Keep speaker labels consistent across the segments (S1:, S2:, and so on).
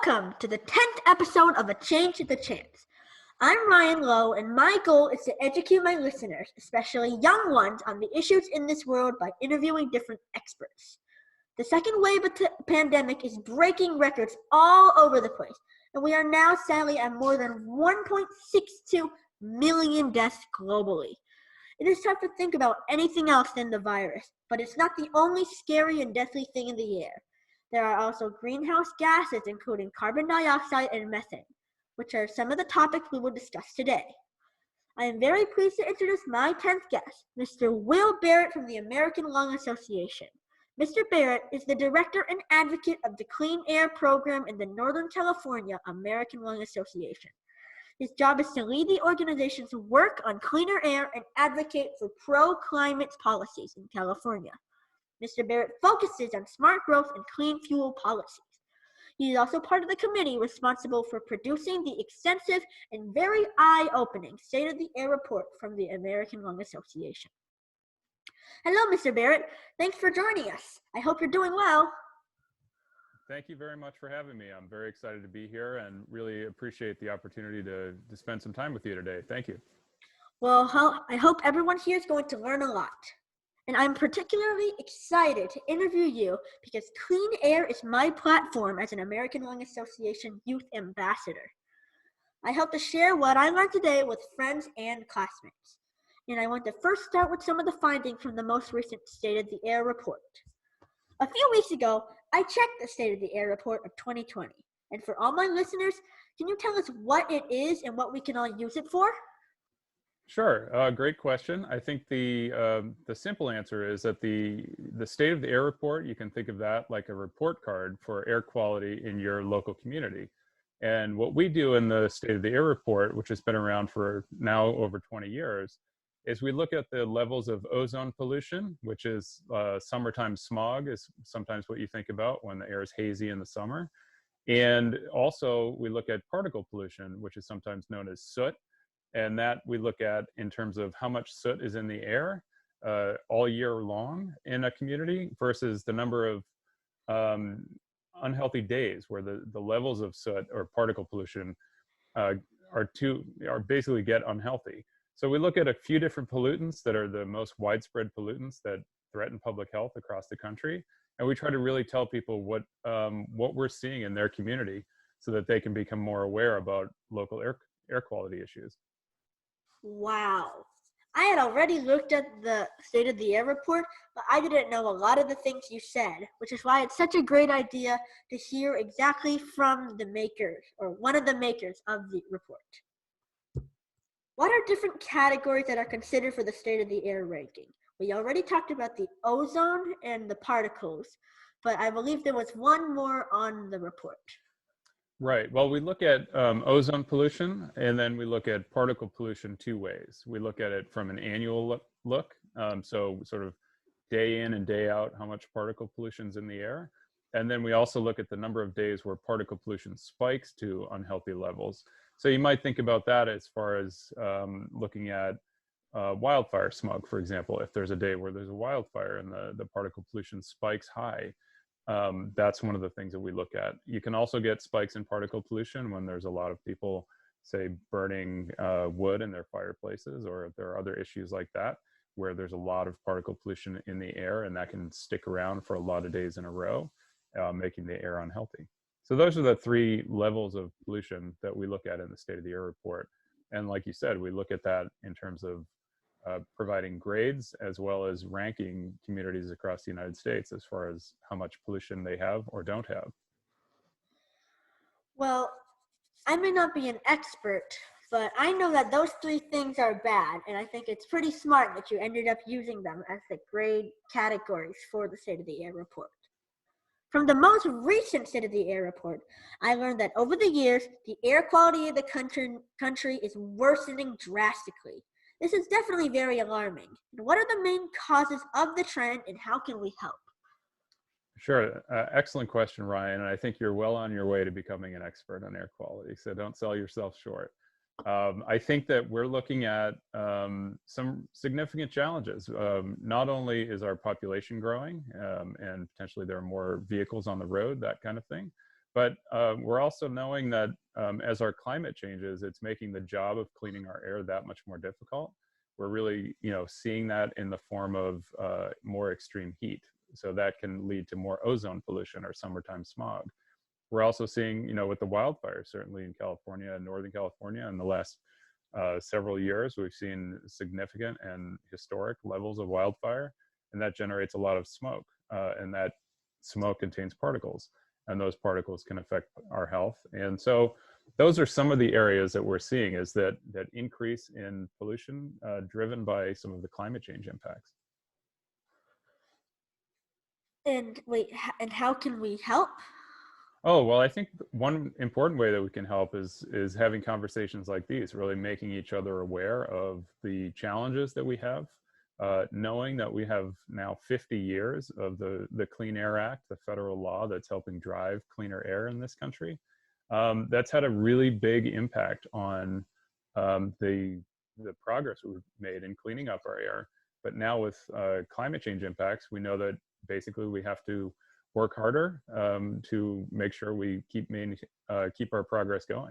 S1: Welcome to the 10th episode of A Change to the Chance. I'm Ryan Lowe, and my goal is to educate my listeners, especially young ones, on the issues in this world by interviewing different experts. The second wave of the pandemic is breaking records all over the place, and we are now sadly at more than 1.62 million deaths globally. It is tough to think about anything else than the virus, but it's not the only scary and deathly thing in the air. There are also greenhouse gases, including carbon dioxide and methane, which are some of the topics we will discuss today. I am very pleased to introduce my 10th guest, Mr. Will Barrett from the American Lung Association. Mr. Barrett is the director and advocate of the Clean Air Program in the Northern California American Lung Association. His job is to lead the organization's work on cleaner air and advocate for pro-climate policies in California. Mr. Barrett focuses on smart growth and clean fuel policies. He is also part of the committee responsible for producing the extensive and very eye-opening State of the Air report from the American Lung Association. Hello, Mr. Barrett. Thanks for joining us. I hope you're doing well.
S2: Thank you very much for having me. I'm very excited to be here and really appreciate the opportunity to spend some time with you today. Thank you.
S1: Well, I hope everyone here is going to learn a lot. And I'm particularly excited to interview you because Clean Air is my platform as an American Lung Association Youth Ambassador. I hope to share what I learned today with friends and classmates. And I want to first start with some of the findings from the most recent State of the Air report. A few weeks ago, I checked the State of the Air report of 2020. And for all my listeners, can you tell us what it is and what we can all use it for?
S2: Sure, great question. I think the simple answer is that the State of the Air report, you can think of that like a report card for air quality in your local community. And what we do in the State of the Air report, which has been around for now over 20 years, is we look at the levels of ozone pollution, which is summertime smog is sometimes what you think about when the air is hazy in the summer. And also we look at particle pollution, which is sometimes known as soot. And that we look at in terms of how much soot is in the air all year long in a community versus the number of unhealthy days where the levels of soot or particle pollution are basically get unhealthy. So we look at a few different pollutants that are the most widespread pollutants that threaten public health across the country. And we try to really tell people what we're seeing in their community so that they can become more aware about local air quality issues.
S1: Wow. I had already looked at the State of the Air report, but I didn't know a lot of the things you said, which is why it's such a great idea to hear exactly from the makers, or one of the makers of the report. What are different categories that are considered for the State of the Air ranking? We already talked about the ozone and the particles, but I believe there was one more on the report.
S2: Right. Well, we look at ozone pollution, and then we look at particle pollution two ways. We look at it from an annual look, so sort of day in and day out, how much particle pollution's in the air. And then we also look at the number of days where particle pollution spikes to unhealthy levels. So you might think about that as far as looking at wildfire smog, for example. If there's a day where there's a wildfire and the particle pollution spikes high, that's one of the things that we look at. You can also get spikes in particle pollution when there's a lot of people, say, burning wood in their fireplaces, or if there are other issues like that, where there's a lot of particle pollution in the air, and that can stick around for a lot of days in a row, making the air unhealthy. So those are the three levels of pollution that we look at in the State of the Air report. And like you said, we look at that in terms of providing grades as well as ranking communities across the United States as far as how much pollution they have or don't have.
S1: Well, I may not be an expert, but I know that those three things are bad, and I think it's pretty smart that you ended up using them as the grade categories for the State of the Air report. From the most recent State of the Air report, I learned that over the years, the air quality of the country is worsening drastically. This is definitely very alarming. What are the main causes of the trend, and how can we help?
S2: Sure. Excellent question, Ryan. And I think you're well on your way to becoming an expert on air quality, so don't sell yourself short. I think that we're looking at some significant challenges. Not only is our population growing, and potentially there are more vehicles on the road, that kind of thing, But we're also knowing that as our climate changes, it's making the job of cleaning our air that much more difficult. We're really, seeing that in the form of more extreme heat. So that can lead to more ozone pollution or summertime smog. We're also seeing, with the wildfires, certainly in California and Northern California in the last several years, we've seen significant and historic levels of wildfire, and that generates a lot of smoke, and that smoke contains particles, and those particles can affect our health. And so those are some of the areas that we're seeing, is that increase in pollution driven by some of the climate change impacts.
S1: And wait, and how can we help?
S2: Oh, well, I think one important way that we can help is having conversations like these, really making each other aware of the challenges that we have, knowing that we have now 50 years of the Clean Air Act, the federal law that's helping drive cleaner air in this country. That's had a really big impact on the progress we've made in cleaning up our air. But now with climate change impacts, we know that basically we have to work harder to make sure we keep our progress going.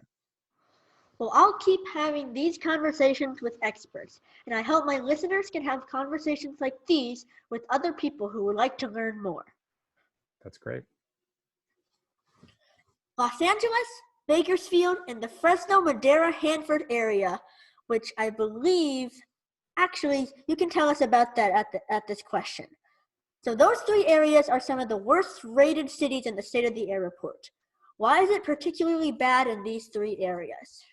S1: Well, I'll keep having these conversations with experts, and I hope my listeners can have conversations like these with other people who would like to learn more.
S2: That's great.
S1: Los Angeles, Bakersfield, and the Fresno, Madera, Hanford area, which I believe, actually, you can tell us about that at this question. So those three areas are some of the worst rated cities in the State of the Air report. Why is it particularly bad in these three areas?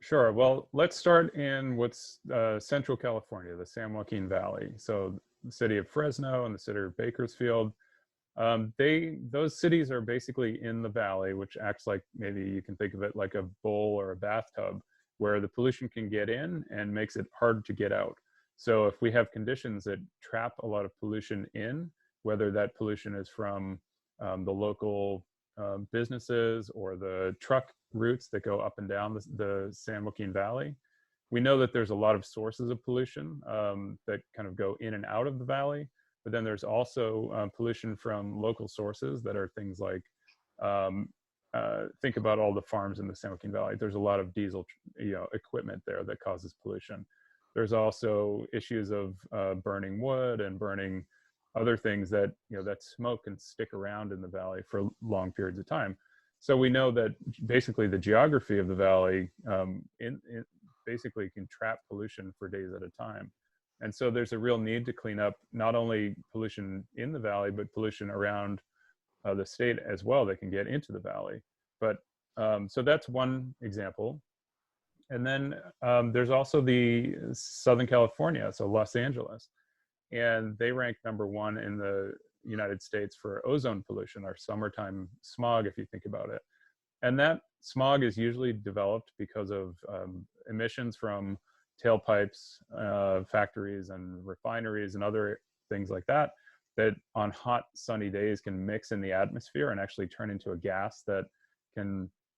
S2: Sure. Well, let's start in what's Central California, the San Joaquin Valley. So the city of Fresno and the city of Bakersfield, those cities are basically in the valley, which acts like, maybe you can think of it like a bowl or a bathtub, where the pollution can get in and makes it hard to get out. So if we have conditions that trap a lot of pollution in, whether that pollution is from the local businesses or the truck routes that go up and down the San Joaquin Valley, we know that there's a lot of sources of pollution that kind of go in and out of the valley. But then there's also pollution from local sources that are things like, think about all the farms in the San Joaquin Valley. There's a lot of diesel equipment there that causes pollution. There's also issues of burning wood and burning other things that, that smoke can stick around in the valley for long periods of time. So we know that basically the geography of the valley basically can trap pollution for days at a time. And so there's a real need to clean up not only pollution in the valley, but pollution around the state as well that can get into the valley. But so that's one example. And then there's also the Southern California, so Los Angeles. And they rank #1 in the United States for ozone pollution, or summertime smog, if you think about it. And that smog is usually developed because of emissions from tailpipes, factories and refineries and other things like that, that on hot sunny days can mix in the atmosphere and actually turn into a gas that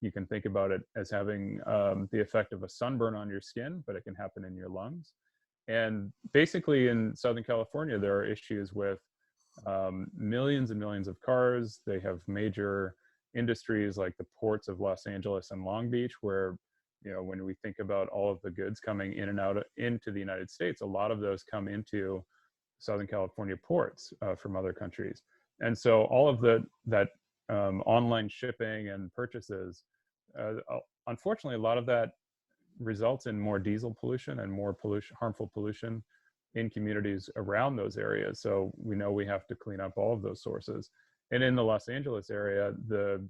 S2: you can think about it as having the effect of a sunburn on your skin, but it can happen in your lungs. And basically in Southern California, there are issues with millions and millions of cars. They have major industries like the ports of Los Angeles and Long Beach, where, when we think about all of the goods coming in and out into the United States, a lot of those come into Southern California ports from other countries. And so all of that online shipping and purchases, unfortunately, a lot of that results in more diesel pollution and more harmful pollution in communities around those areas. So we know we have to clean up all of those sources. And in the Los Angeles area, the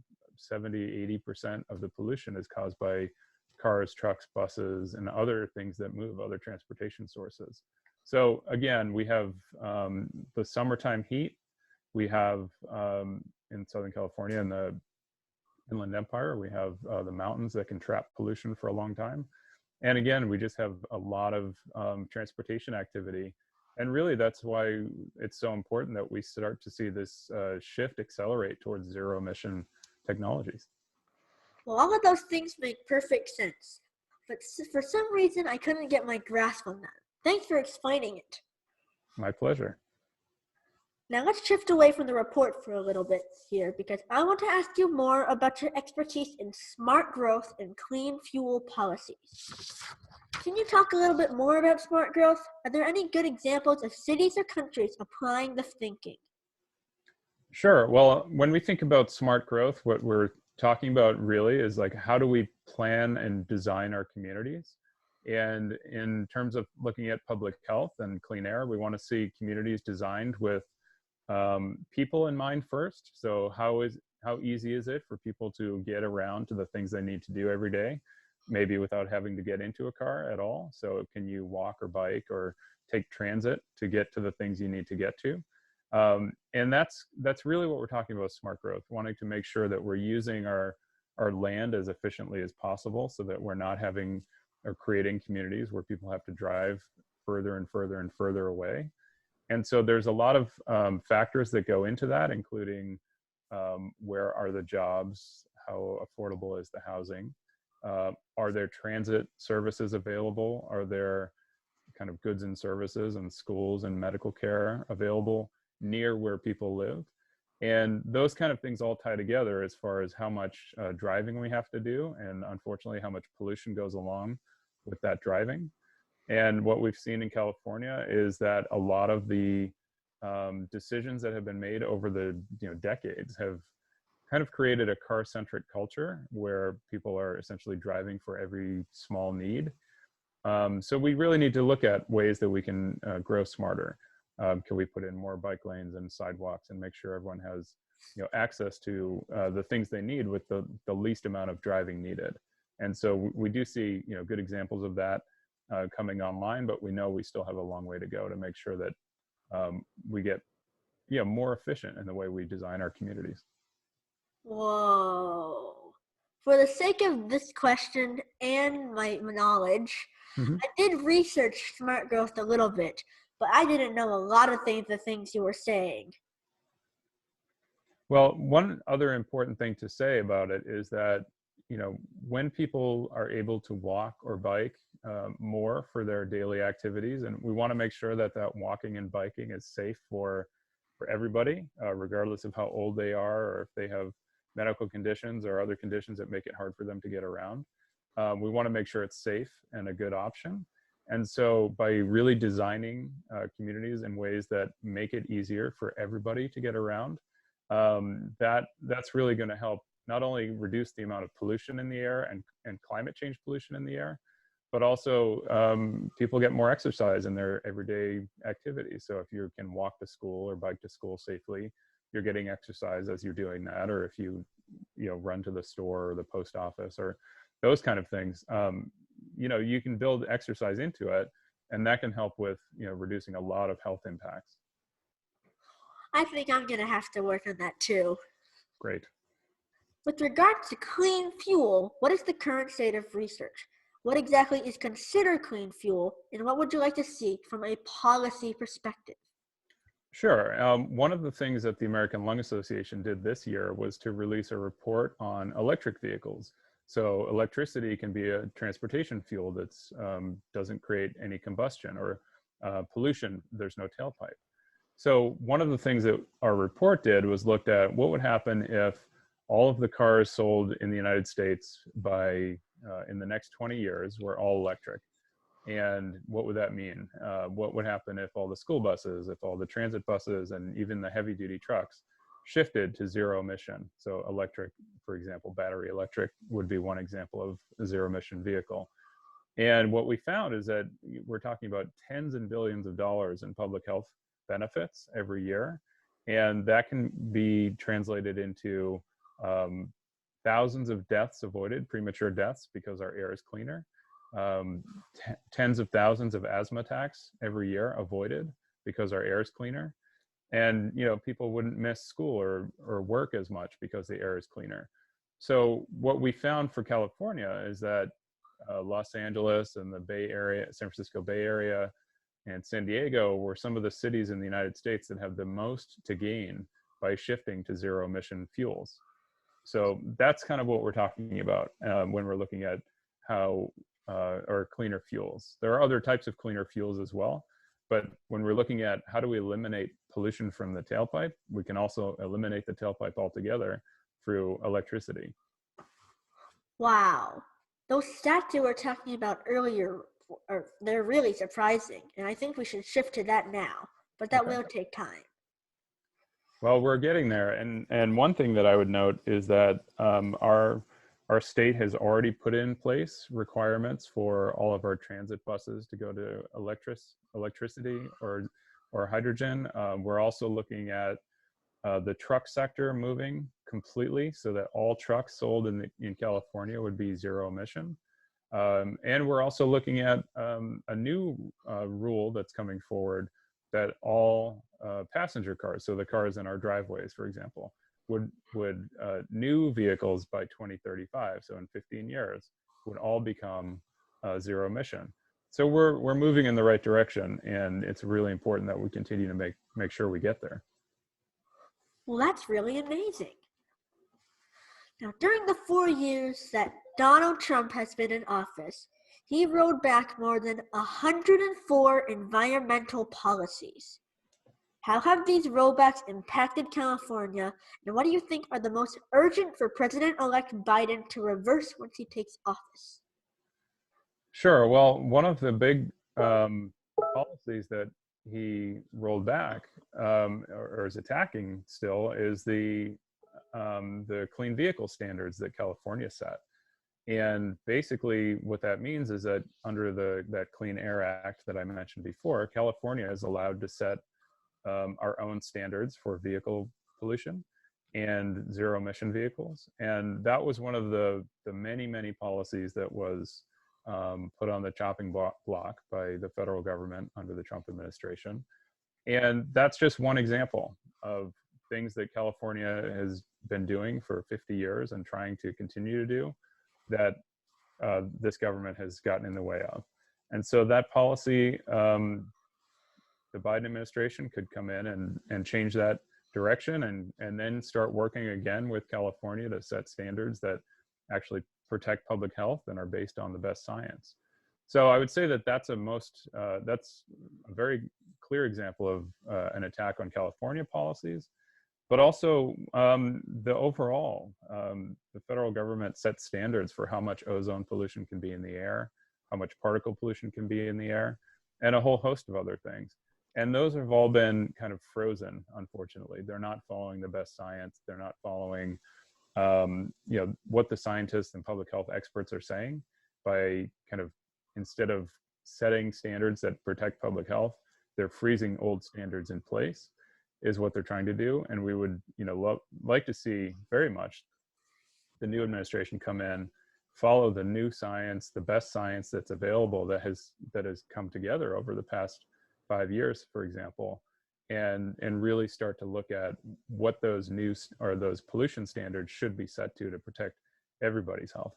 S2: 70–80% of the pollution is caused by cars, trucks, buses, and other things that move, other transportation sources. So again, we have the summertime heat. We have in Southern California and the Inland Empire, we have the mountains that can trap pollution for a long time. And again, we just have a lot of transportation activity. And really, that's why it's so important that we start to see this shift accelerate towards zero emission technologies.
S1: Well, all of those things make perfect sense, but for some reason, I couldn't get my grasp on that. Thanks for explaining it.
S2: My pleasure.
S1: Now let's shift away from the report for a little bit here because I want to ask you more about your expertise in smart growth and clean fuel policies. Can you talk a little bit more about smart growth? Are there any good examples of cities or countries applying this thinking?
S2: Sure. Well, when we think about smart growth, what we're talking about really is like how do we plan and design our communities? And in terms of looking at public health and clean air, we want to see communities designed with people in mind first. So how easy is it for people to get around to the things they need to do every day, maybe without having to get into a car at all? So can you walk or bike or take transit to get to the things you need to get to? And that's really what we're talking about with smart growth, wanting to make sure that we're using our land as efficiently as possible so that we're not having or creating communities where people have to drive further and further and further away. And so there's a lot of factors that go into that, including where are the jobs, how affordable is the housing, are there transit services available, are there kind of goods and services and schools and medical care available near where people live. And those kind of things all tie together as far as how much driving we have to do, and unfortunately how much pollution goes along with that driving. And what we've seen in California is that a lot of the decisions that have been made over the decades have kind of created a car-centric culture where people are essentially driving for every small need. So we really need to look at ways that we can grow smarter. Can we put in more bike lanes and sidewalks and make sure everyone has access to the things they need with the least amount of driving needed? And so we do see good examples of that coming online, but we know we still have a long way to go to make sure that we get more efficient in the way we design our communities.
S1: Whoa. For the sake of this question and my knowledge,
S2: Mm-hmm.
S1: I did research smart growth a little bit, but I didn't know a lot of the things you were saying.
S2: Well, one other important thing to say about it is that, when people are able to walk or bike more for their daily activities, and we want to make sure that that walking and biking is safe for everybody, regardless of how old they are or if they have medical conditions or other conditions that make it hard for them to get around. We want to make sure it's safe and a good option. And so by really designing communities in ways that make it easier for everybody to get around, that's really going to help not only reduce the amount of pollution in the air and climate change pollution in the air, but also people get more exercise in their everyday activities. So if you can walk to school or bike to school safely, you're getting exercise as you're doing that. Or if you run to the store or the post office or those kind of things, you can build exercise into it, and that can help with reducing a lot of health impacts.
S1: I think I'm going to have to work on that too.
S2: Great.
S1: With regards to clean fuel, what is the current state of research? What exactly is considered clean fuel, and what would you like to see from a policy perspective?
S2: Sure. One of the things that the American Lung Association did this year was to release a report on electric vehicles. So electricity can be a transportation fuel that doesn't create any combustion or pollution. There's no tailpipe. So one of the things that our report did was looked at what would happen if all of the cars sold in the United States in the next 20 years were all electric. And what would that mean? What would happen if all the school buses, if all the transit buses, and even the heavy duty trucks shifted to zero emission? So electric, for example, battery electric would be one example of a zero emission vehicle. And what we found is that we're talking about tens and billions of dollars in public health benefits every year. And that can be translated into thousands of deaths avoided, premature deaths, because our air is cleaner. Tens of thousands of asthma attacks every year avoided because our air is cleaner. And people wouldn't miss school or work as much because the air is cleaner. So what we found for California is that Los Angeles and the Bay Area, San Francisco Bay Area, and San Diego were some of the cities in the United States that have the most to gain by shifting to zero emission fuels. So that's kind of what we're talking about when we're looking at how or cleaner fuels. There are other types of cleaner fuels as well, But when we're looking at how do we eliminate pollution from the tailpipe, we can also eliminate the tailpipe altogether through electricity.
S1: Wow. Those stats you were talking about earlier, they're really surprising, and I think we should shift to that now, but that
S2: Okay.
S1: will take time.
S2: Well, we're getting there, and one thing that I would note is that our state has already put in place requirements for all of our transit buses to go to electricity or hydrogen. We're also looking at the truck sector moving completely, so that all trucks sold in California would be zero emission. And we're also looking at a new rule that's coming forward that all passenger cars, so the cars in our driveways, for example, would new vehicles by 2035, so in 15 years, would all become zero emission. So we're moving in the right direction, and it's really important that we continue to make sure we get there.
S1: Well, that's really amazing. Now, during the 4 years that Donald Trump has been in office, he rolled back more than 104 environmental policies. How have these rollbacks impacted California, and what do you think are the most urgent for President-elect Biden to reverse once he takes office?
S2: Sure. Well, one of the big policies that he rolled back or is attacking still is the clean vehicle standards that California set. And basically what that means is that under that Clean Air Act that I mentioned before, California is allowed to set our own standards for vehicle pollution and zero emission vehicles. And that was one of the many policies that was put on the chopping block by the federal government under the Trump administration. And that's just one example of things that California has been doing for 50 years and trying to continue to do that this government has gotten in the way of. And so that policy, the Biden administration could come in and change that direction and then start working again with California to set standards that actually protect public health and are based on the best science. So I would say that that's a very clear example of an attack on California policies, but also the overall, the federal government sets standards for how much ozone pollution can be in the air, how much particle pollution can be in the air, and a whole host of other things. And those have all been kind of frozen, unfortunately. They're not following the best science. They're not following what the scientists and public health experts are saying by kind of, instead of setting standards that protect public health, they're freezing old standards in place is what they're trying to do. And we would, like to see very much the new administration come in, follow the new science, the best science that's available that has come together over the past 5 years, for example, and really start to look at what those those pollution standards should be set to protect everybody's health.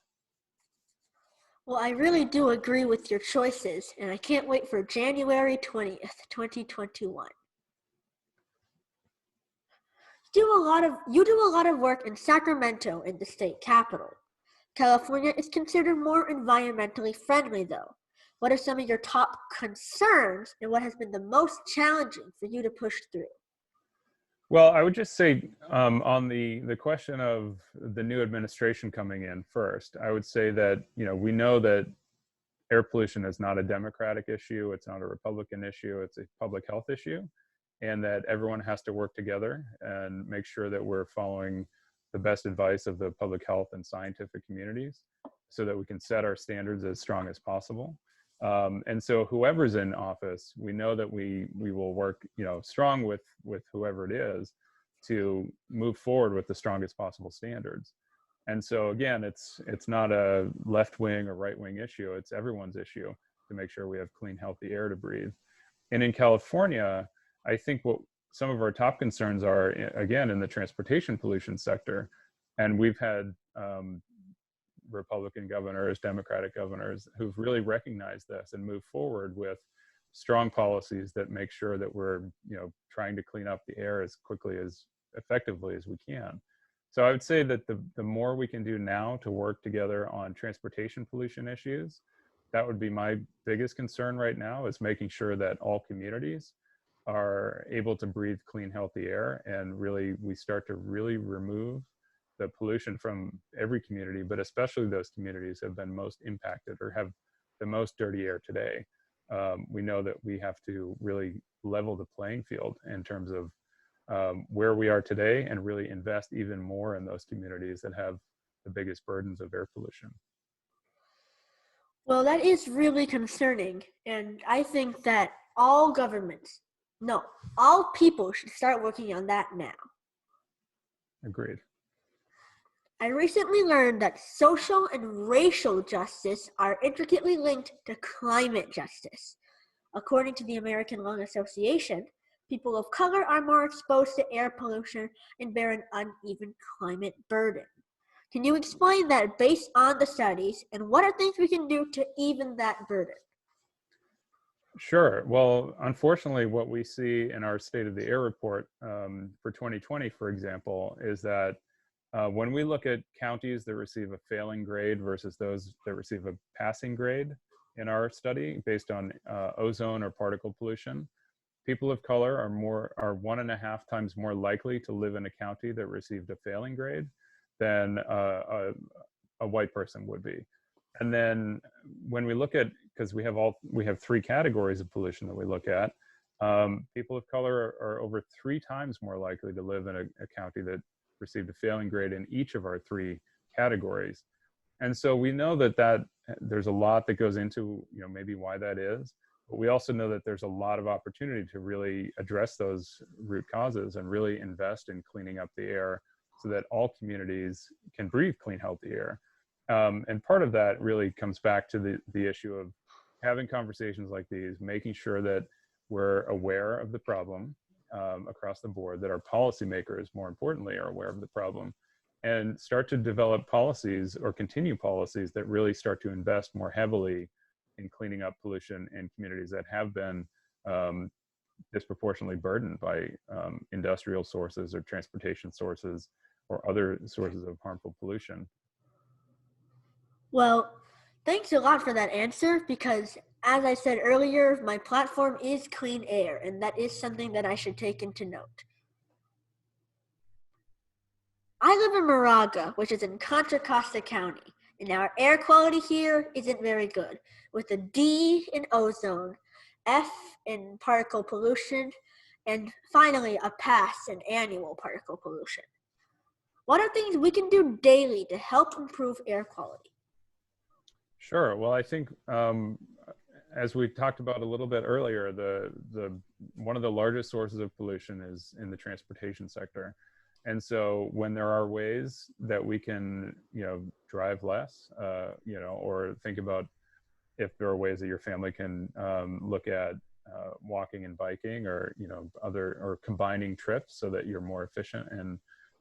S1: Well, I really do agree with your choices, and I can't wait for January 20th, 2021. You do a lot of work in Sacramento in the state capital. California is considered more environmentally friendly, though. What are some of your top concerns, and what has been the most challenging for you to push through?
S2: Well, I would just say on the question of the new administration coming in first, I would say that, we know that air pollution is not a Democratic issue. It's not a Republican issue. It's a public health issue, and that everyone has to work together and make sure that we're following the best advice of the public health and scientific communities so that we can set our standards as strong as possible. And so whoever's in office, we know that we will work, strong with whoever it is to move forward with the strongest possible standards. And so again, it's not a left wing or right wing issue. It's everyone's issue to make sure we have clean, healthy air to breathe. And in California, I think what some of our top concerns are, again, in the transportation pollution sector. And we've had Republican governors, Democratic governors who've really recognized this and moved forward with strong policies that make sure that we're, trying to clean up the air as quickly, as effectively as we can. So I would say that the more we can do now to work together on transportation pollution issues, that would be my biggest concern right now, is making sure that all communities are able to breathe clean, healthy air, and really we start to really remove the pollution from every community, but especially those communities that have been most impacted or have the most dirty air today. We know that we have to really level the playing field in terms of where we are today, and really invest even more in those communities that have the biggest burdens of air pollution.
S1: Well, that is really concerning, and I think that all governments, no, all people should start working on that now.
S2: Agreed.
S1: I recently learned that social and racial justice are intricately linked to climate justice. According to the American Lung Association, people of color are more exposed to air pollution and bear an uneven climate burden. Can you explain that based on the studies, and what are things we can do to even that burden?
S2: Sure. Well, unfortunately, what we see in our State of the Air report for 2020, for example, is that when we look at counties that receive a failing grade versus those that receive a passing grade in our study based on ozone or particle pollution, people of color are 1.5 times more likely to live in a county that received a failing grade than a white person would be. And then when we look at, because we have 3 categories of pollution that we look at, people of color are over 3 times more likely to live in a county that received a failing grade in each of our 3 categories. And so we know that there's a lot that goes into, maybe why that is, but we also know that there's a lot of opportunity to really address those root causes and really invest in cleaning up the air so that all communities can breathe clean, healthy air. And part of that really comes back to the issue of having conversations like these, making sure that we're aware of the problem across the board, that our policymakers, more importantly, are aware of the problem, and start to develop policies or continue policies that really start to invest more heavily in cleaning up pollution in communities that have been disproportionately burdened by industrial sources or transportation sources or other sources of harmful pollution.
S1: Well, thanks a lot for that answer, because as I said earlier, my platform is clean air, and that is something that I should take into note. I live in Moraga, which is in Contra Costa County, and our air quality here isn't very good, with a D in ozone, F in particle pollution, and finally a pass in annual particle pollution. What are things we can do daily to help improve air quality?
S2: Sure. Well, I think as we talked about a little bit earlier, one of the largest sources of pollution is in the transportation sector. And so when there are ways that we can, drive less, or think about if there are ways that your family can look at walking and biking, or, or combining trips so that you're more efficient in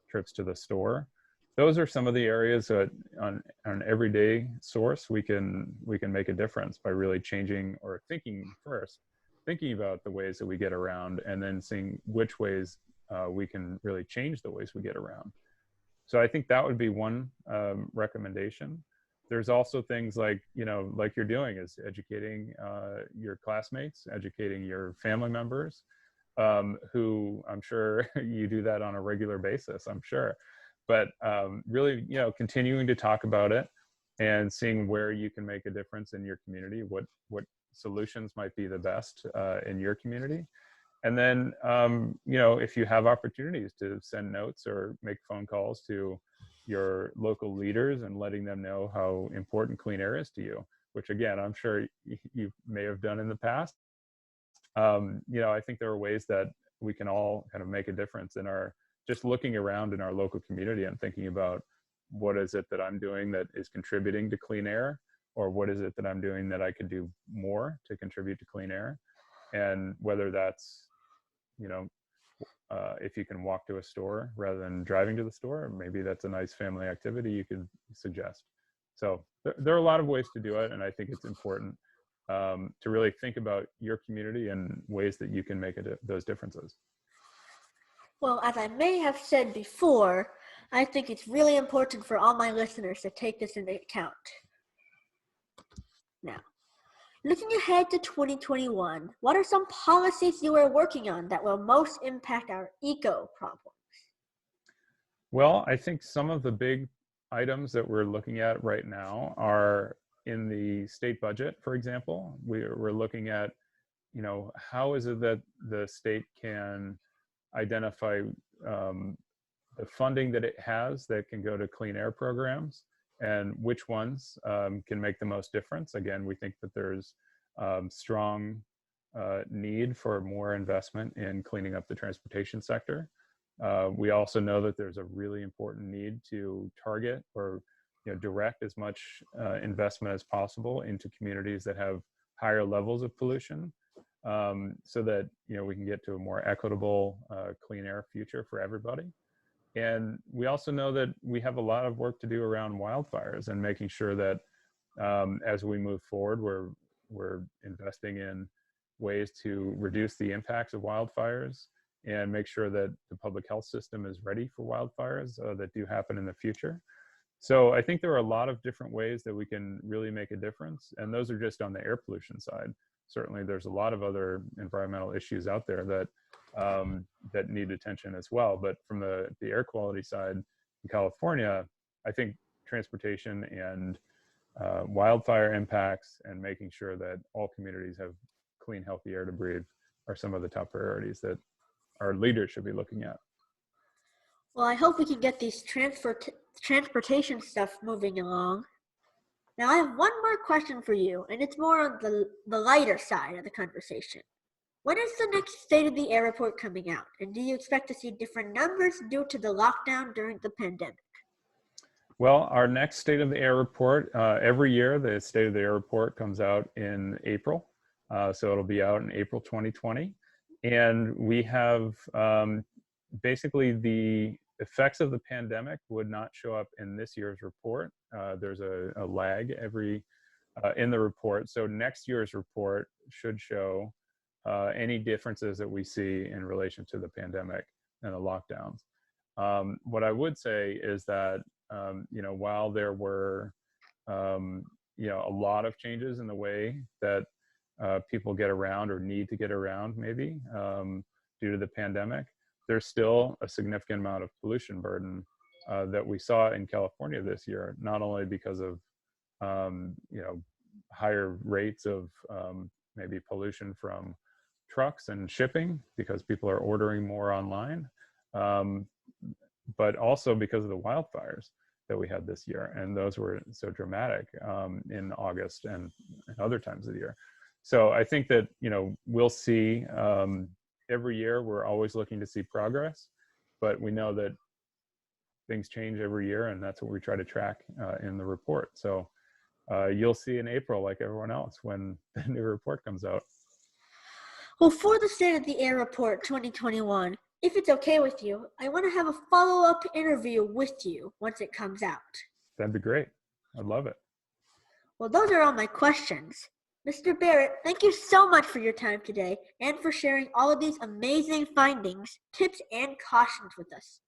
S2: trips to the store. Those are some of the areas that on an everyday source we can make a difference by really changing, or thinking about the ways that we get around, and then seeing which ways we can really change the ways we get around. So I think that would be one recommendation. There's also things like, like you're doing, is educating your classmates, educating your family members, who I'm sure you do that on a regular basis, I'm sure. But really, continuing to talk about it and seeing where you can make a difference in your community, what solutions might be the best in your community. And then, if you have opportunities to send notes or make phone calls to your local leaders and letting them know how important clean air is to you, which again, I'm sure you may have done in the past. I think there are ways that we can all kind of make a difference in just looking around in our local community and thinking about, what is it that I'm doing that is contributing to clean air, or what is it that I'm doing that I could do more to contribute to clean air. And whether that's, if you can walk to a store rather than driving to the store, maybe that's a nice family activity you could suggest. So there are a lot of ways to do it, and I think it's important to really think about your community and ways that you can make those differences.
S1: Well, as I may have said before, I think it's really important for all my listeners to take this into account. Now, Looking ahead to 2021, what are some policies you are working on that will most impact our eco problem?
S2: Well, I think some of the big items that we're looking at right now are in the state budget, for example. We're looking at, how is it that the state can identify the funding that it has that can go to clean air programs and which ones can make the most difference. Again, we think that there's strong need for more investment in cleaning up the transportation sector. We also know that there's a really important need to target or direct as much investment as possible into communities that have higher levels of pollution, so that we can get to a more equitable clean air future for everybody. And we also know that we have a lot of work to do around wildfires and making sure that as we move forward, we're investing in ways to reduce the impacts of wildfires and make sure that the public health system is ready for wildfires that do happen in the future. So I think there are a lot of different ways that we can really make a difference. And those are just on the air pollution side. Certainly there's a lot of other environmental issues out there that that need attention as well. But from the air quality side in California, I think transportation and wildfire impacts and making sure that all communities have clean, healthy air to breathe are some of the top priorities that our leaders should be looking at.
S1: Well, I hope we can get these transportation stuff moving along. Now, I have one more question for you, and it's more on the lighter side of the conversation. When is the next State of the Air report coming out, and do you expect to see different numbers due to the lockdown during the pandemic?
S2: Well, our next State of the Air report, every year, the State of the Air report comes out in April. So it'll be out in April 2020. And we have basically the effects of the pandemic would not show up in this year's report. There's a lag in the report. So next year's report should show any differences that we see in relation to the pandemic and the lockdowns. What I would say is that, while there were, a lot of changes in the way that people get around or need to get around maybe due to the pandemic, there's still a significant amount of pollution burden that we saw in California this year, not only because of, higher rates of maybe pollution from trucks and shipping because people are ordering more online, but also because of the wildfires that we had this year. And those were so dramatic in August and other times of the year. So I think that, we'll see every year, we're always looking to see progress, but we know that things change every year, and that's what we try to track in the report. So you'll see in April, like everyone else, when the new report comes out.
S1: Well, for the State of the Air report 2021, if it's okay with you, I want to have a follow-up interview with you once it comes out.
S2: That'd be great. I'd love it.
S1: Well, those are all my questions. Mr. Barrett, thank you so much for your time today and for sharing all of these amazing findings, tips, and cautions with us.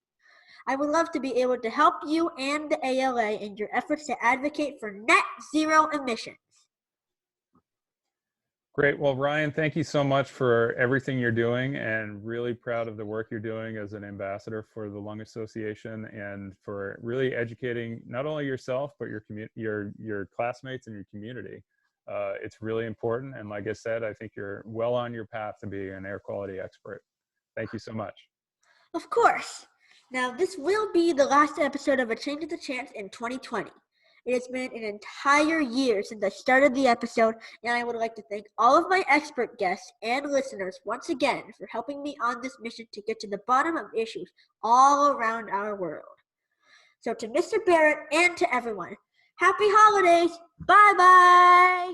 S1: I would love to be able to help you and the ALA in your efforts to advocate for net zero emissions.
S2: Great. Well, Ryan, thank you so much for everything you're doing, and really proud of the work you're doing as an ambassador for the Lung Association and for really educating not only yourself, but your classmates and your community. It's really important. And like I said, I think you're well on your path to being an air quality expert. Thank you so much.
S1: Of course. Now, this will be the last episode of A Change of the Chance in 2020. It has been an entire year since I started the episode, and I would like to thank all of my expert guests and listeners once again for helping me on this mission to get to the bottom of issues all around our world. So to Mr. Barrett and to everyone, happy holidays! Bye-bye!